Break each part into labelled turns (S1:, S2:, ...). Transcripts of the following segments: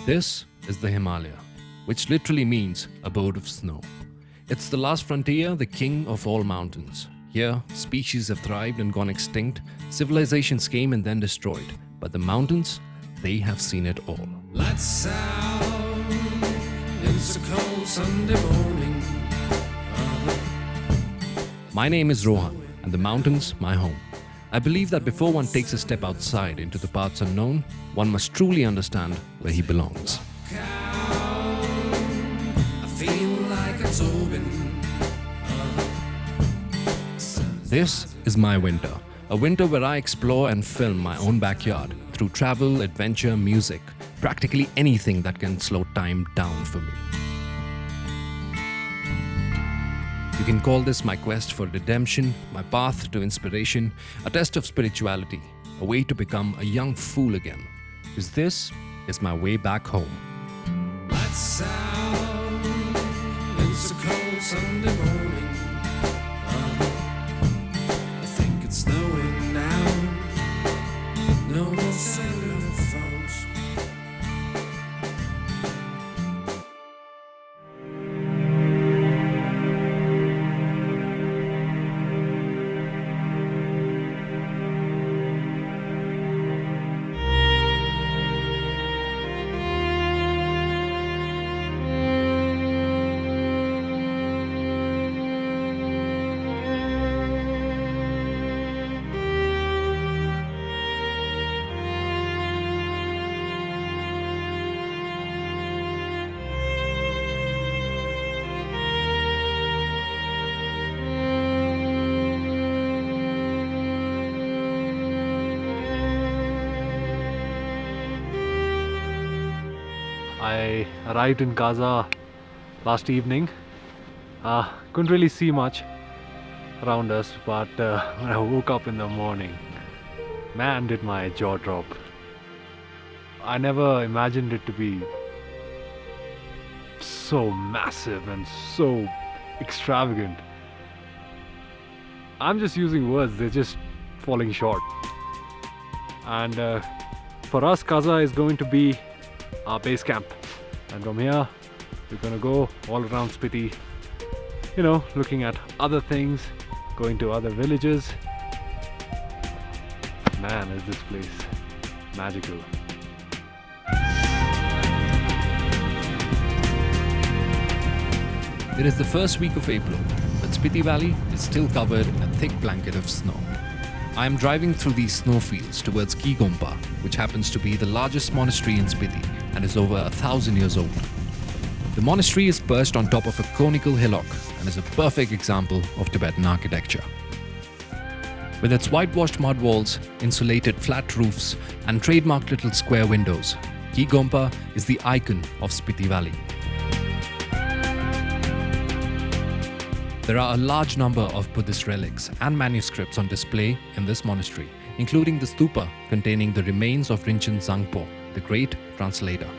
S1: This is the Himalaya, which literally means abode of snow. It's the last frontier, the king of all mountains. Here, species have thrived and gone extinct, civilizations came and then destroyed. But the mountains, they have seen it all.
S2: Lights out, it's a cold Sunday morning.
S1: My name is Rohan, and the mountains, my home. I believe that before one takes a step outside into the paths unknown, one must truly understand where he belongs.
S2: I feel like it's open.
S1: This is my winter, a winter where I explore and film my own backyard through travel, adventure, music, practically anything that can slow time down for me. You can call this my quest for redemption, my path to inspiration, a test of spirituality, a way to become a young fool again. Because this is my way back home.
S2: Lights out, it's a cold Sunday morning. I think it's snowing now. No more cellular phones.
S3: I arrived in Gaza last evening. Couldn't really see much around us, but when I woke up in the morning, man, did my jaw drop. I never imagined it to be so massive and so extravagant. I'm just using words, they're just falling short. And for us, Gaza is going to be our base camp, and from here we're gonna go all around Spiti, looking at other things, going to other villages. Man, is this place magical.
S1: It is the first week of April, but Spiti Valley is still covered in a thick blanket of snow. I am driving through these snowfields towards Gompa, which happens to be the largest monastery in Spiti and is over 1,000 years old. The monastery is perched on top of a conical hillock and is a perfect example of Tibetan architecture. With its whitewashed mud walls, insulated flat roofs, and trademarked little square windows, Gompa is the icon of Spiti Valley. There are a large number of Buddhist relics and manuscripts on display in this monastery, including the stupa containing the remains of Rinchen Zangpo, the great translator.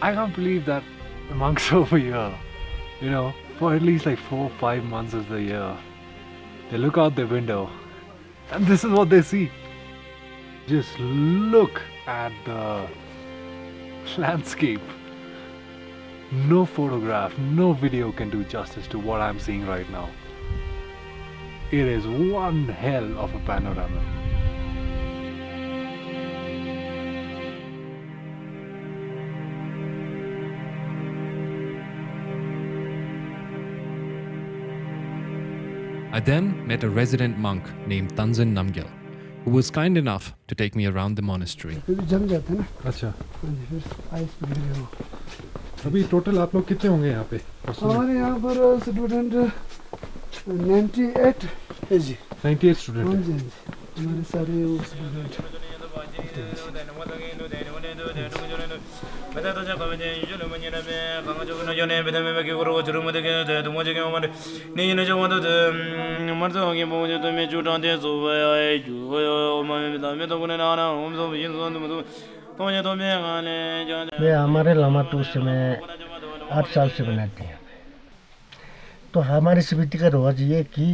S3: I can't believe that the monks over here, for at least like 4 or 5 months of the year, they look out their window and this is what they see. Just look at the landscape. No photograph, no video can do justice to what I'm seeing right now. It is one hell of a panorama.
S1: I then met a resident monk named Tanzan Namgyal, who was kind enough to take me around the monastery.
S3: अच्छा अभी total आप लोग कितने होंगे यहाँ पे?
S4: हमारे यहाँ पर स्टूडेंट 98 है जी।
S3: 98 स्टूडेंट
S4: हाँ जी, हमारे सारे वो स्टूडेंट।
S5: ये हमारे लामा तो उस समय 8 साल से बनाते हैं। तो हमारे स्पीति का रिवाज ये कि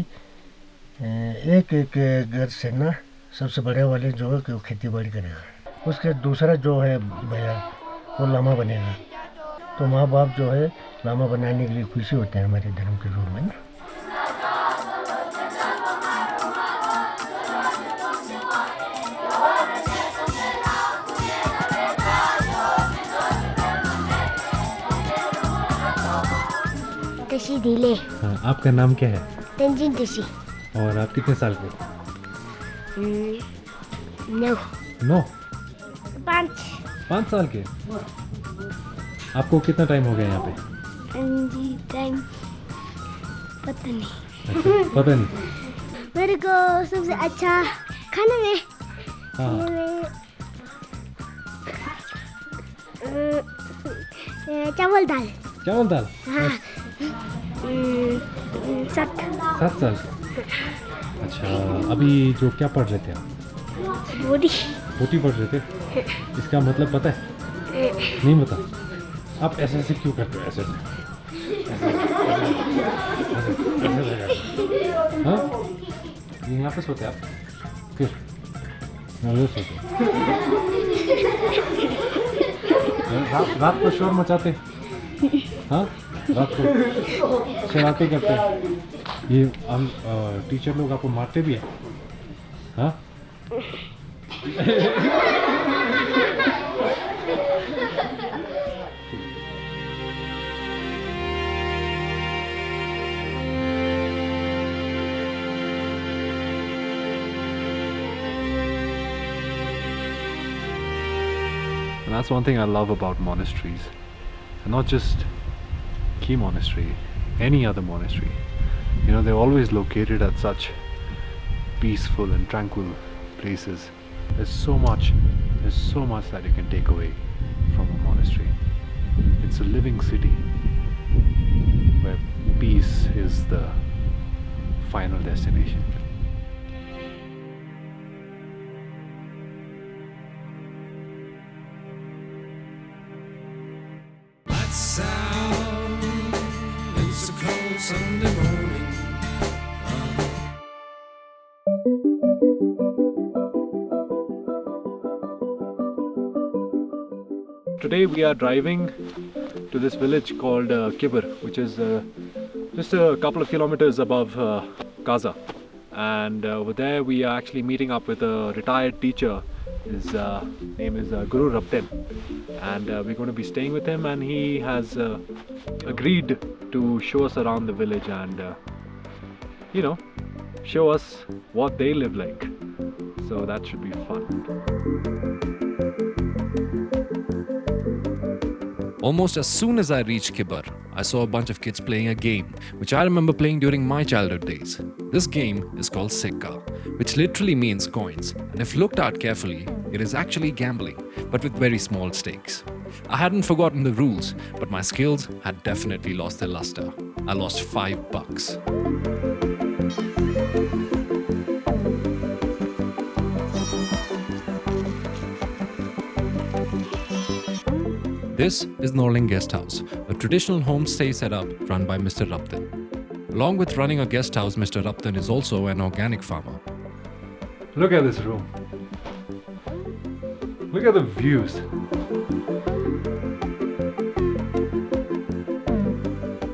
S5: एक एक घर से ना सबसे बड़े वाले जो है कि वो खेती बाड़ी करेगा। उसके दूसरा जो है भैया वो लामा बनेगा। तो माँ बाप जो है लामा बनाने के लिए खुशी होते हैं हमारे धर्म के रूप में ना।
S6: तशी दिले।
S3: हाँ, आपका नाम क्या है
S6: तंजीन तशी।
S3: और आप कितने साल के?
S6: 9
S3: 9
S6: 5
S3: 5 साल के। आपको कितना टाइम हो गया यहाँ पे?
S6: जी टाइम पता नहीं।
S3: अच्छा, पता नहीं।
S6: मेरे को सबसे अच्छा खाने में
S3: हाँ
S6: चावल दाल।
S3: चावल दाल।
S6: हाँ 7
S3: साल के। अच्छा, अभी जो क्या पढ़ रहे थे आप?
S6: बोरी।
S3: पोती पढ़ रहे थे। इसका मतलब पता है? नहीं पता। आप ऐसे ऐसे क्यों करते हो? ऐसे हाँ, यहाँ पे सोते आप? फिर यहाँ सोते रात को शोर मचाते? हाँ, रात को शरारतें करते हैं। ये हम टीचर लोग आपको मारते भी हैं? हाँ। And that's one thing I love about monasteries. And not just Key Monastery, any other monastery. You know, they're always located at such peaceful and tranquil places. There's so much that you can take away from a monastery. It's a living city where peace is the final destination.
S2: Lights out, it's a cold Sunday morning.
S3: Today we are driving to this village called Kibber, which is just a couple of kilometers above Kaza. And over there we are actually meeting up with a retired teacher. His name is Guru Rapten, and we're going to be staying with him, and he has agreed to show us around the village and you know, show us what they live like. So that should be fun.
S1: Almost as soon as I reached Kibber, I saw a bunch of kids playing a game, which I remember playing during my childhood days. This game is called Sikka, which literally means coins, and if looked at carefully, it is actually gambling, but with very small stakes. I hadn't forgotten the rules, but my skills had definitely lost their luster. I lost $5. This is Norling Guest House, a traditional homestay setup run by Mr. Raptan. Along with running a guest house, Mr. Raptan is also an organic farmer.
S3: Look at this room. Look at the views.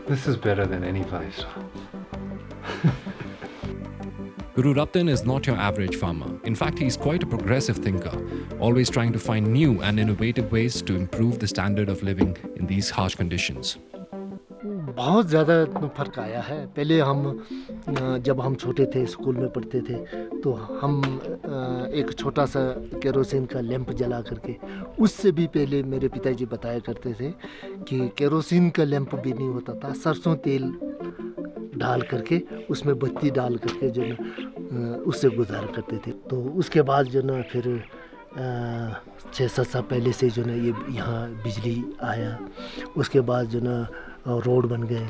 S3: This is better than any 5-star.
S1: Guru Raptan is not your average farmer. In fact, he's quite a progressive thinker, always trying to find new and innovative ways to improve the standard of living in these harsh conditions.
S5: बहुत ज़्यादा फ़र्क आया है। पहले जब हम छोटे थे, स्कूल में पढ़ते थे, तो हम एक छोटा सा केरोसिन का लैंप जला करके, उससे भी पहले मेरे पिताजी बताया करते थे कि केरोसिन का लैंप भी नहीं होता था, सरसों तेल डाल करके, उसमें बत्ती डाल करके जो ना उससे गुजारा करते थे। तो उसके बाद जो ना फिर 6-7 साल पहले से जो ना ये यहाँ बिजली आया, उसके बाद जो ना रोड बन गए,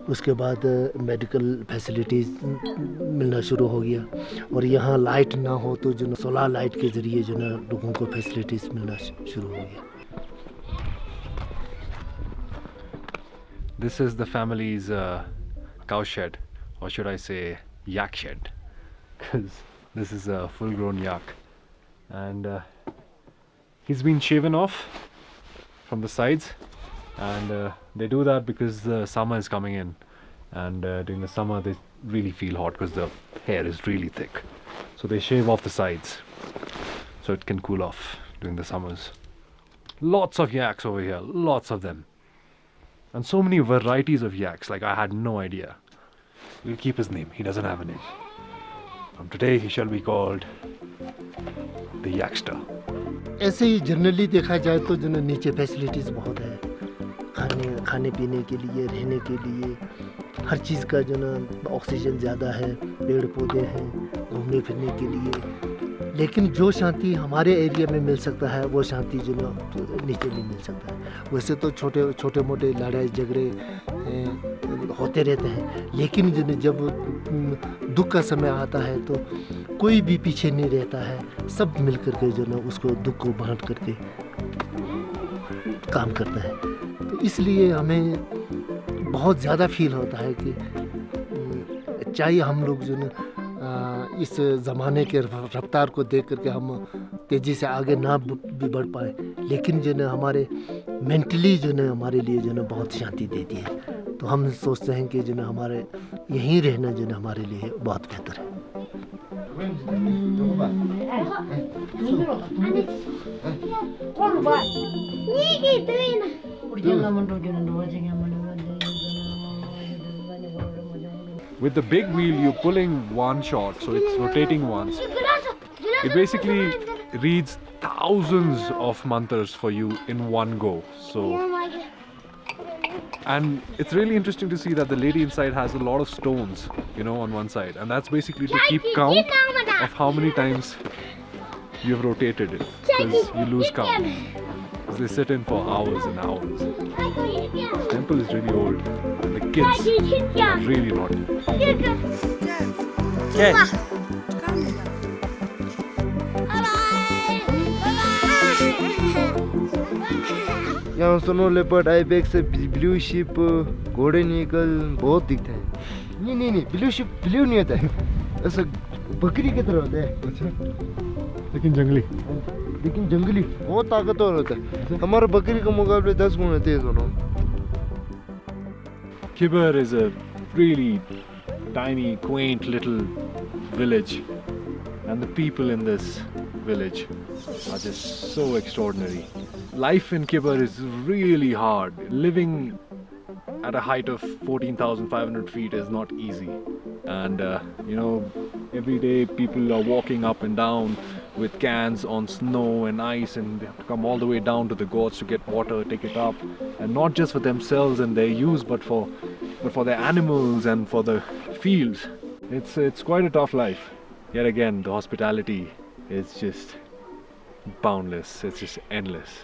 S5: उसके बाद मेडिकल फैसिलिटीज़ मिलना शुरू हो गया, और यहाँ लाइट ना हो तो जो ना सोलर लाइट के ज़रिए जो ना लोगों को फैसिलिटीज़ मिलना शुरू हो गया।
S3: This is the family's cow shed, or should I say yak shed, because this is a full-grown yak, and He's been shaven off from the sides, and they do that because the summer is coming in, and during the summer they really feel hot because the hair is really thick, so they shave off the sides so it can cool off during the summers. Lots of yaks over here, lots of them, and so many varieties of yaks, like I had no idea. We'll keep his name, he doesn't have a name. From today he shall be called the Yakster.
S5: ऐसे ही generally देखा जाए तो जो नीचे facilities बहुत है, खाने पीने के लिए, रहने के लिए, हर चीज़ का जो ऑक्सीजन ज़्यादा है, पेड़ पौधे हैं घूमने फिरने के लिए, लेकिन जो शांति हमारे एरिया में मिल सकता है वो शांति जो नीचे नहीं मिल सकता है। वैसे तो छोटे मोटे लड़ाई झगड़े होते रहते हैं, लेकिन जब दुख का समय आता है तो कोई भी पीछे नहीं रहता है, सब मिल करके जो उसको दुख को बांट करके काम करता है। तो इसलिए हमें बहुत ज़्यादा फील होता है कि चाहे हम लोग जो इस ज़माने के रफ्तार को देख करके हम तेज़ी से आगे ना भी बढ़ पाए, लेकिन जो हमारे मेंटली जो हमारे लिए जो बहुत शांति देती है। तो हम सोचते हैं कि जो हमारे यहीं रहना जो हमारे लिए बहुत बेहतर है।
S3: With the big wheel, you're pulling one shot, so it's rotating once. It basically reads thousands of mantras for you in one go. And it's really interesting to see that the lady inside has a lot of stones, on one side, and that's basically to keep count of how many times you've rotated it, because you lose count. Because they sit in for hours and hours. The temple is really old, and the kids are really naughty.
S7: यहाँ snow leopard, ibex, blue ship, golden eagle बहुत दिखते हैं। नहीं, blue ship blue नहीं होता है, ऐसा बकरी की तरह होता है।
S3: अच्छा, लेकिन जंगली
S7: बहुत ताकतवर होता है, हमारा बकरी के मुकाबले 10 गुना तेज होना।
S3: Kibber is a really tiny, quaint little village, and the people in this village are just so extraordinary. Life in Kibber is really hard. Living at a height of 14,500 feet is not easy. And every day people are walking up and down with cans on snow and ice, and they have to come all the way down to the gorge to get water, take it up, and not just for themselves and their use, but for their animals and for the fields. It's quite a tough life. Yet again, the hospitality is just boundless. It's just endless.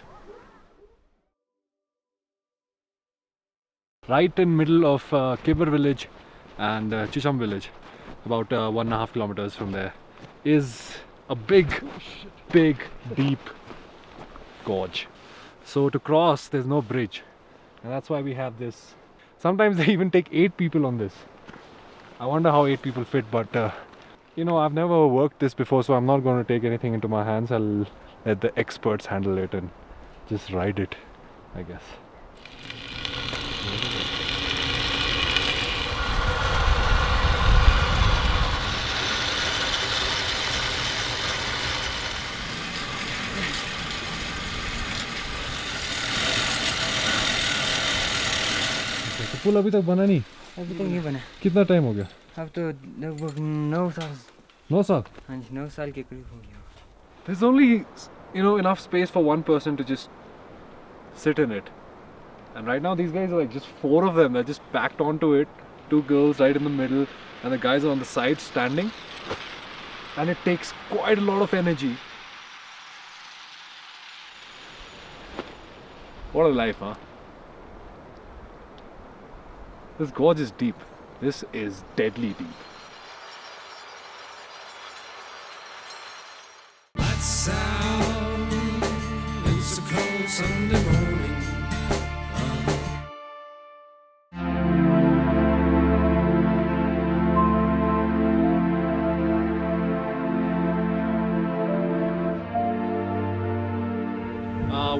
S3: Right in middle of Kibber village and Chisham village, about 1.5 kilometers from there, is a big, deep gorge. So to cross, there's no bridge, and that's why we have this. Sometimes they even take 8 people on this. I wonder how 8 people fit, but I've never worked this before, so I'm not going to take anything into my hands. I'll let the experts handle it and just ride it, I guess. पुल अभी तक बना नहीं?
S8: अभी तक नहीं बना।
S3: कितना time हो गया?
S8: अब तो लगभग 9 साल।
S3: 9 साल?
S8: हाँ जी, 9 साल के करीब हो गया।
S3: There's only enough space for one person to just sit in it, and right now these guys are like just 4 of them. They're just packed onto it. 2 girls right in the middle, and the guys are on the side standing, and it takes quite a lot of energy. What a life, huh? This gorge is deep. This is deadly deep.
S2: Lights out, it's a cold Sunday morning.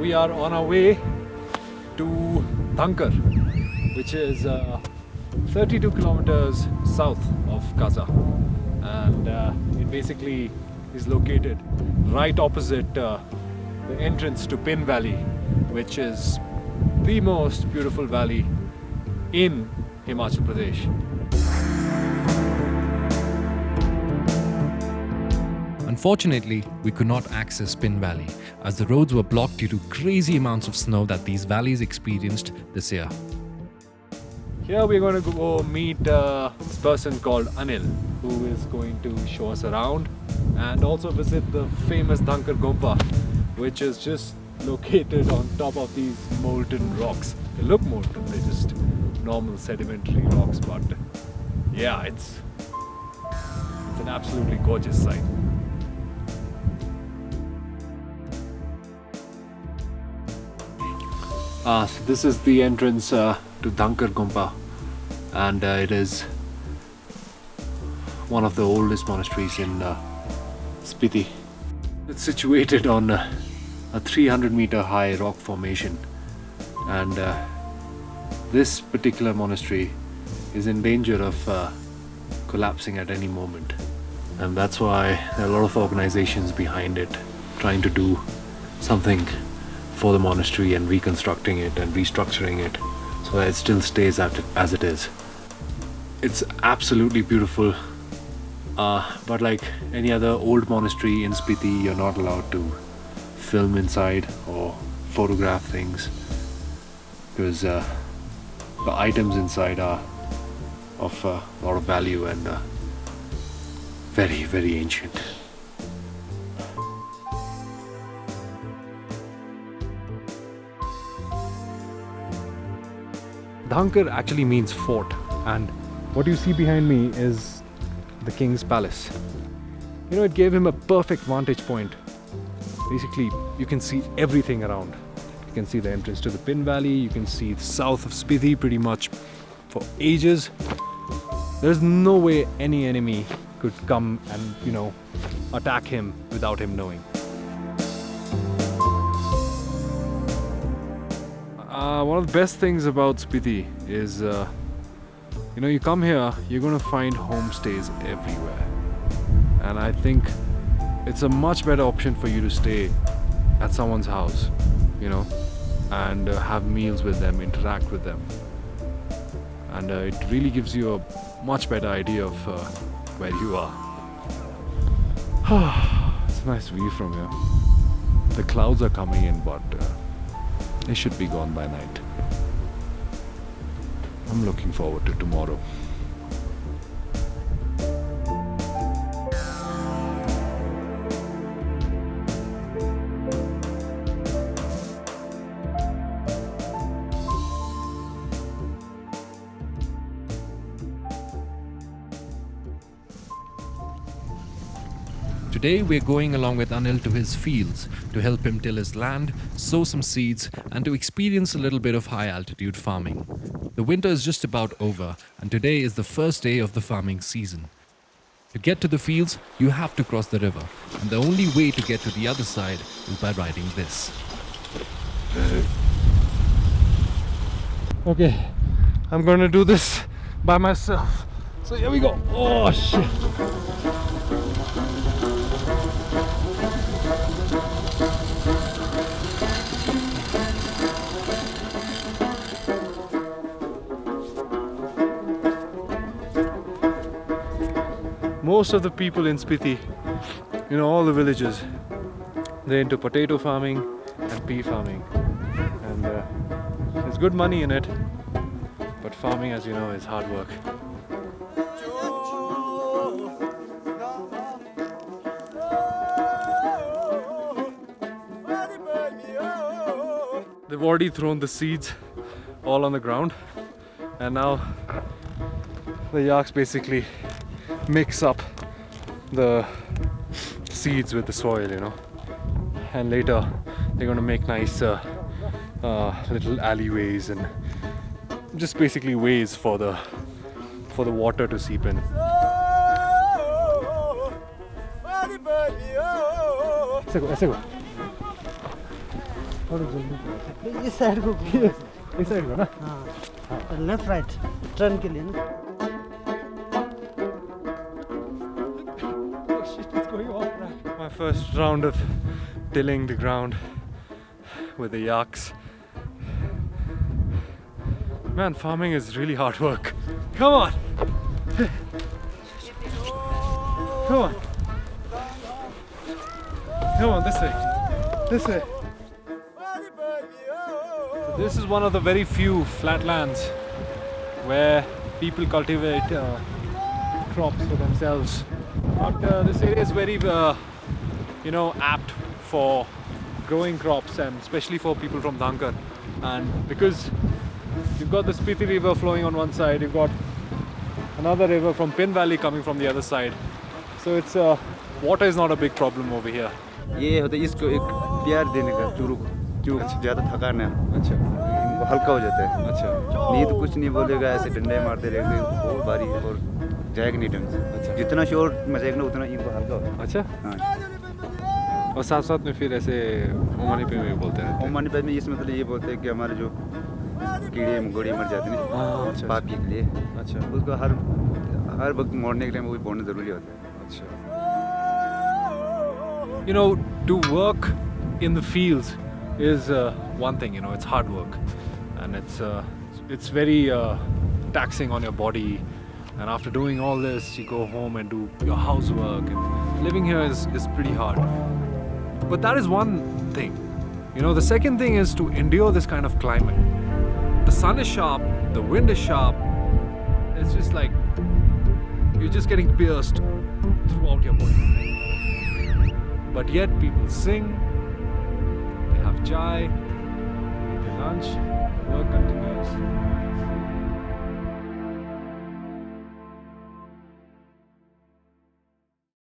S3: we are on our way to Thakur, which is 32 kilometers south of Kaza, and it basically is located right opposite the entrance to Pin Valley, which is the most beautiful valley in Himachal Pradesh.
S1: Unfortunately, we could not access Pin Valley as the roads were blocked due to crazy amounts of snow that these valleys experienced this year.
S3: Here we're going to go meet this person called Anil, who is going to show us around and also visit the famous Thakur Gompa, which is just located on top of these molten rocks. They look molten, they're just normal sedimentary rocks, but yeah, it's an absolutely gorgeous sight. So this is the entrance to Thakur Gompa, and it is one of the oldest monasteries in Spiti. It's situated on a 300-meter high rock formation, and this particular monastery is in danger of collapsing at any moment, and that's why there are a lot of organizations behind it trying to do something for the monastery and reconstructing it and restructuring it so that it still stays as it is. It's absolutely beautiful, but like any other old monastery in Spiti, you're not allowed to film inside or photograph things because the items inside are of a lot of value and very, very ancient. Thakur actually means fort, and what you see behind me is the king's palace. You know, it gave him a perfect vantage point. Basically, you can see everything around. You can see the entrance to the Pin Valley, you can see the south of Spiti pretty much for ages. There's no way any enemy could come and, you know, attack him without him knowing. One of the best things about Spiti is, you know, you come here, you're going to find homestays everywhere. And I think it's a much better option for you to stay at someone's house, you know, and have meals with them, interact with them. And it really gives you a much better idea of where you are. It's a nice view from here. The clouds are coming in, but they should be gone by night. I'm looking forward to tomorrow.
S1: Today we're going along with Anil to his fields to help him till his land, sow some seeds, and to experience a little bit of high altitude farming. The winter is just about over, and today is the first day of the farming season. To get to the fields, you have to cross the river, and the only way to get to the other side is by riding this.
S3: Okay, I'm gonna do this by myself. So here we go. Oh shit. Most of the people in Spiti, you know, all the villages, they're into potato farming and pea farming, and there's good money in it, but farming, as you know, is hard work. They've already thrown the seeds all on the ground, and now the yaks basically mix up the seeds with the soil, you know, and later they're going to make nice little alleyways and just basically ways for the water to seep in.
S4: थोड़ा जल्दी इस side को
S3: इस side को ना
S4: हाँ left right turn के लिए ना
S3: My first round of tilling the ground with the yaks. Man, farming is really hard work. Come on! Come on! Come on, this way. This way. This is one of the very few flatlands where people cultivate crops for themselves. But this area is very, apt for growing crops, and especially for people from Dhankar. And because you've got the Spiti river flowing on one side, you've got another river from Pin Valley coming from the other side. So it's water is not a big problem over here.
S9: ये होता है इसको एक प्यार देने का चूरू को जो ज़्यादा थकान है
S3: अच्छा
S9: इनको हल्का हो जाता है
S3: अच्छा
S9: नहीं तो कुछ नहीं बोलेगा ऐसे डंडे मारते रहेंगे बहुत भारी और जाएगा नहीं ढंग से
S3: अच्छा
S9: जितना शोर मचेगा ना उतना इनको हल्का होगा
S3: अच्छा
S9: हाँ
S3: और साथ साथ में फिर ऐसे ओमानी पे भी बोलते हैं
S9: ओमानी पैद में इसमें मतलब ये बोलते हैं कि हमारे जो कीड़े मकोड़े मर जाते हैं
S3: अच्छा
S9: पापी के लिए
S3: अच्छा
S9: उसको हर वक्त मोड़ने के टाइम वो भी बोलना ज़रूरी होता है
S3: अच्छा You know, to work in the fields is one thing, it's hard work and it's very taxing on your body, and after doing all this you go home and do your housework, and living here is pretty hard. But that is one thing. The second thing is to endure this kind of climate. The sun is sharp, the wind is sharp, it's just like you're just getting pierced throughout your body. But yet people sing, they have chai,